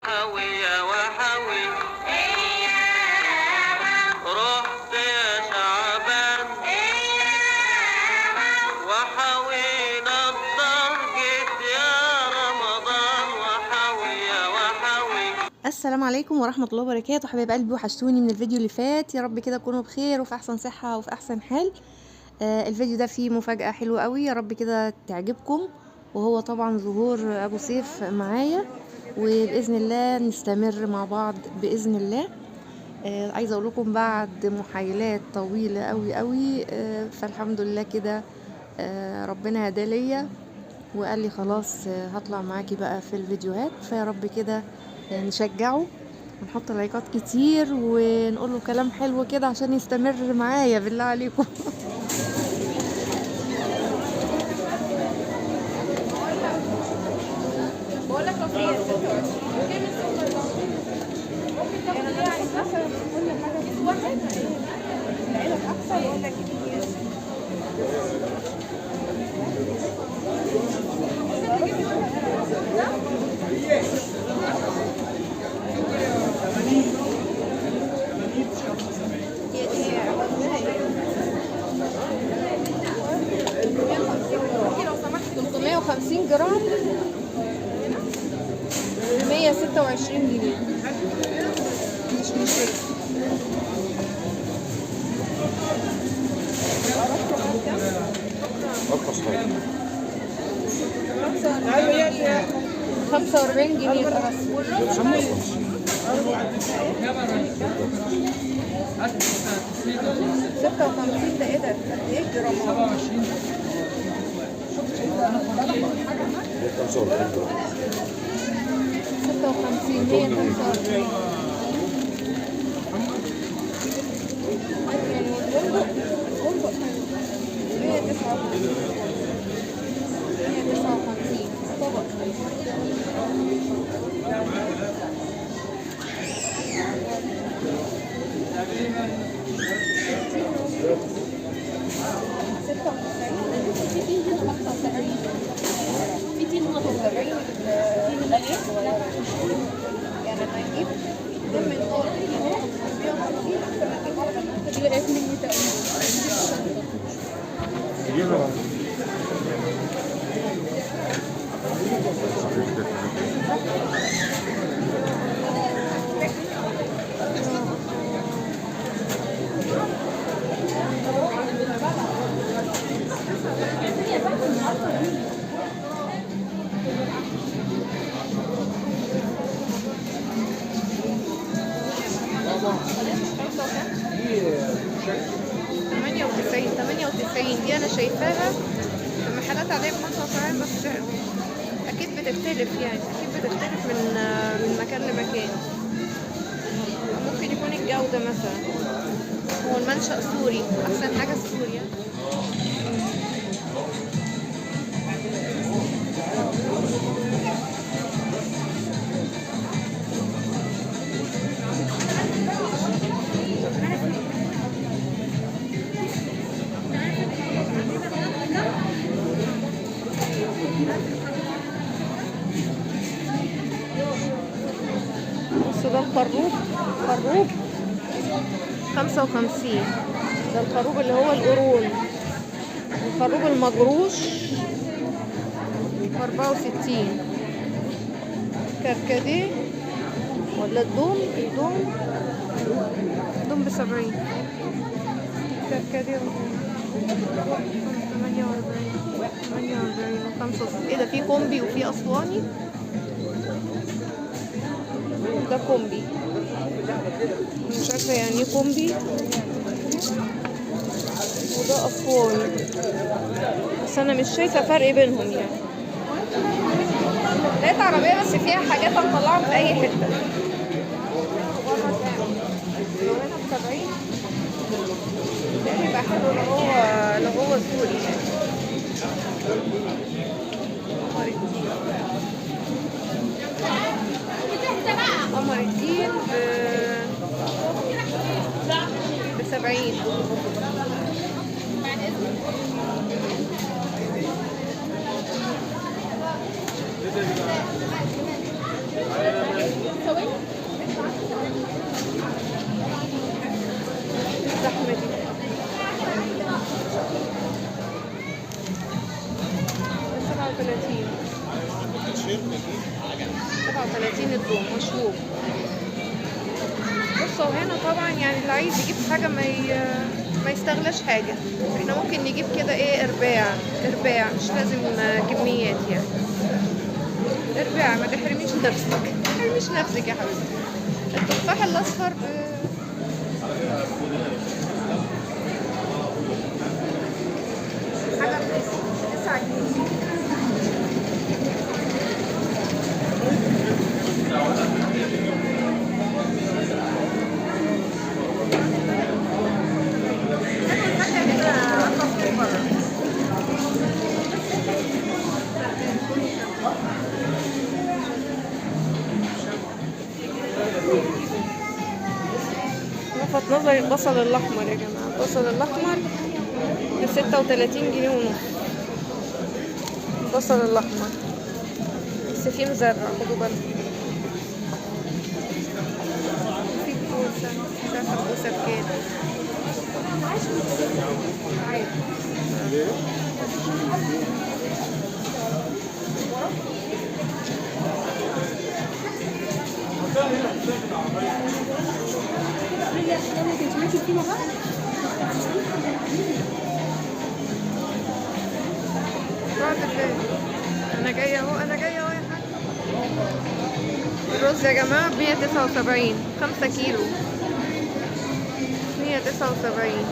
حاوية وحاوي رحت يا شعبان وحاوينا الضرجة يا رمضان وحاوية وحاوي. السلام عليكم ورحمة الله وبركاته حبايب قلبي، وحشتوني من الفيديو اللي فات. يا رب كده تكونوا بخير وفي احسن صحة وفي احسن حال. الفيديو ده فيه مفاجأة حلوة قوي، يا رب كده تعجبكم. وهو طبعا ظهور ابو سيف معايا، وباذن الله نستمر مع بعض باذن الله. عايزه اقول لكم بعد محايلات طويله قوي قوي، فالحمد لله كده ربنا هدى ليا وقال لي خلاص هطلع معاكي بقى في الفيديوهات. فيا رب كده نشجعه ونحط لايكات كتير ونقول له كلام حلو كده عشان يستمر معايا بالله عليكم. بقول لك كافيه ممكن تاخد يعني مثلا كل حاجه كيس واحد العيله احسن ولا كيس؟ لو سمحت 350 جرام 126 جنيه. مش مشكلة. أرخص حاجة 45 جنيه خلاص. ستة وخمسين ده ايه ده؟ ايه جرامات؟ 45 جرام 56 145. والبندق 159 طبق. يعني انا هجيب ده من دول 150 احسن ما اجيب واحده دي لقيت مني تمانية وتسعين دي انا شايفاها في محلات عادية ب75 بس اكيد بتختلف، يعني اكيد بتختلف من مكان لمكان. ممكن يكون الجودة مثلا، هو المنشأ سوري، احسن حاجة السورية. بصوا ده الخروب 55. ده الخروب اللي هو القرون. الخروب المجروش 64. كركديه ولا الدوم ب70. كركديه 48 و65. ايه ده؟ في كومبي وفي اسواني. ده كومبي، مش عارفه يعني ايه كومبي. وده اسواني، بس انا مش شايفه فرق بينهم يعني. لقيت عربيه بس فيها حاجات هنطلعهم في اي حته. لو هنا ب70 ده هيبقى حلو لو هو سوري يعني. قمر الدين ب70. 65 الدوم مشروب. بصوا هنا طبعا يعني اللي عايز يجيب حاجة ما يستغلاش حاجة. احنا ممكن نجيب كده ايه ارباع مش لازم كميات يعني. ارباع، ما تحرميش نفسك يا حبيبتي. التفاح الاصفر حاجة رخيصة 9 جنيه. لفت نظري البصل الاحمر يا جماعه. البصل الاحمر ب 36 جنيه ونص. البصل الاحمر بس فيه مزرع، خدوا بالكم. في كوسه، مش عارفه الكوسه بكام. انا جايه اهو يا حاج. الرز يا جماعه ب 179، 5 كيلو 179.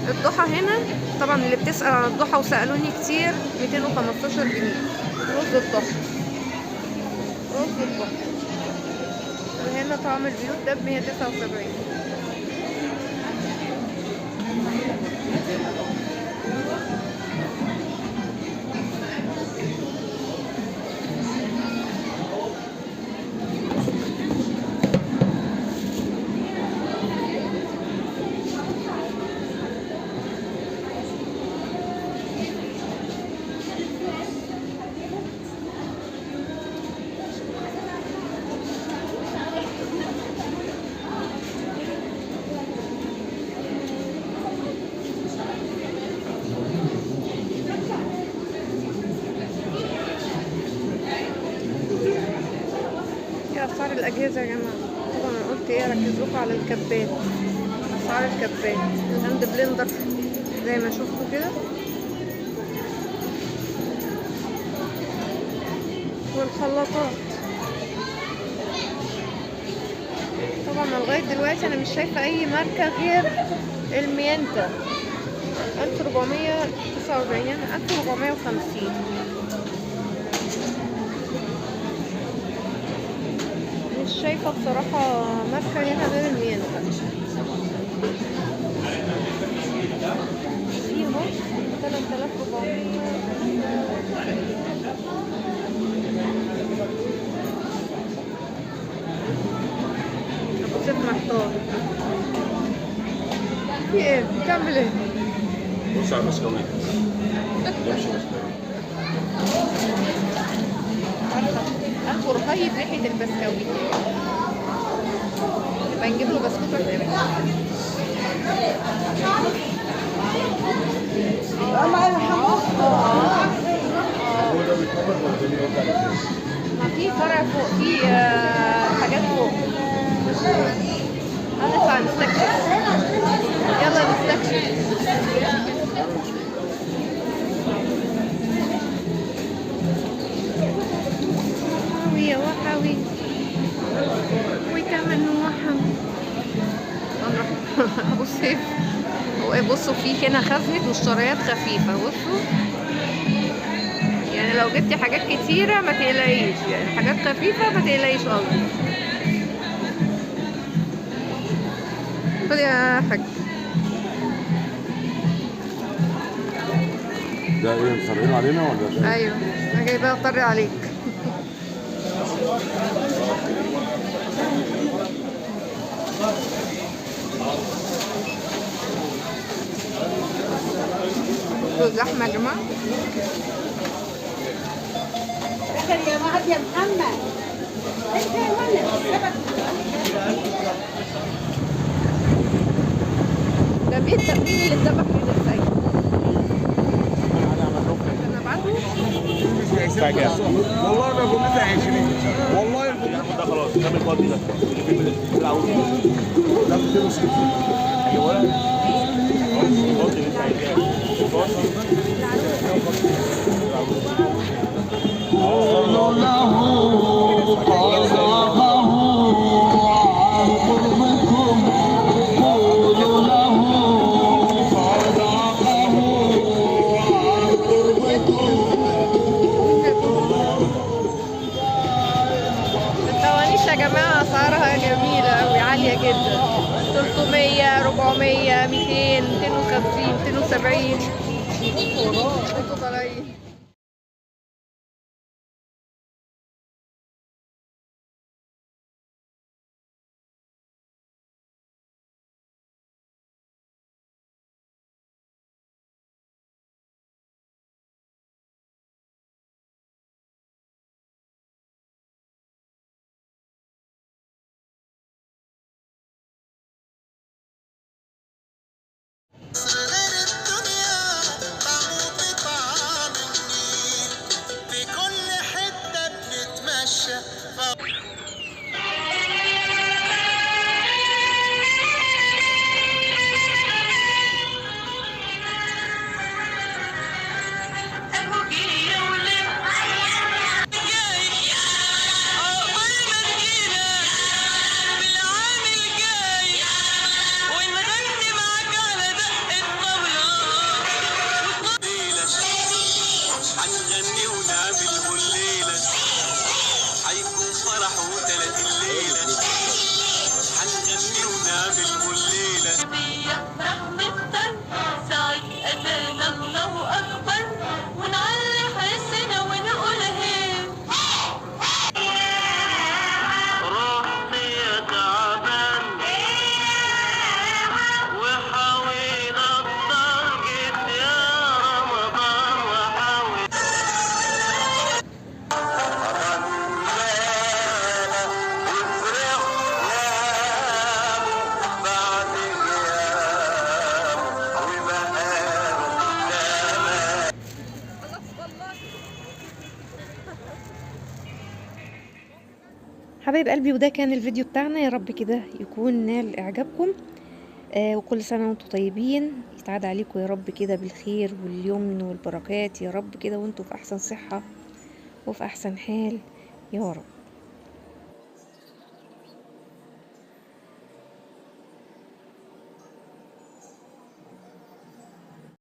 الضحى هنا طبعا اللي بتسأل عن الضحى وسألوني كتير 215 جنيه رز الضحى. وهنا طعم البيوت ده ب 179. اسعار الاجهزه يا جماعه. طبعا انا قلت ايه اركز لكم على الكبات. اسعار الكبات، الهاند بلندر زي ما شفتوا كده، والخلاطات. طبعا لغايه دلوقتي انا مش شايفه اي ماركه غير الميانتا 1449 يعني 1450. مش شايفة بصراحة ماركة هنا غير الميانتا. في اهو 3400. ابو سيف محتار في ايه؟ بتعمل ايه؟ بص على البسكويت. يمشي بسكويت. انفه رهيب ريحة البسكويت. نبقى نجيب له بسكوت واحنا ما في فرع فوق، في حاجات فوق. هنطلع نستكشف. يلا نستكشف. يا وحوي وكمان وحم. ابو سيف بصوا في هنا خزنة مشتريات خفيفة. بصوا يعني لو جبتي حاجات كتيرة ما تقلقيش، يعني حاجات خفيفة ما تقلقيش قصدي. خد يا حاج. ده ايه مصرين علينا ولا ده؟ ايوه انا جايباها اطري عليك. زحمة يا جماعة. يا واد يا محمد انت ولا ده مين اللي اتذبح من السيد؟ انا ابعته فجأة. والله ما قلت 20 والله كام الفاضي ده؟ اللي في العود ده 260. ايوه الفاضي اللي انت عايزاه الفوانيس يا جماعة أسعارها جميلة أوي، عالية جدا. 300 400 200 250 270. انتوا طالعين. غير الدنيا طعمه بطعم النيل، في كل حتة بنتمشى هنغني ونعمل الليلة، هيكون فرح وتلات الليلة، هنغني ونعمل الليلة. رغم الضرب ساعة أذان الله أكبر، ونعلي حسنا ونقول هيه. رحت يا تعبان وحاوينا الضرجة يا رمضان وحاوي حبايب قلبي، وده كان الفيديو بتاعنا. يا رب كده يكون نال اعجابكم. وكل سنة وانتم طيبين، يتعاد عليكم يا رب كده بالخير واليمن والبركات يا رب كده، وانتم في احسن صحة وفي احسن حال يا رب.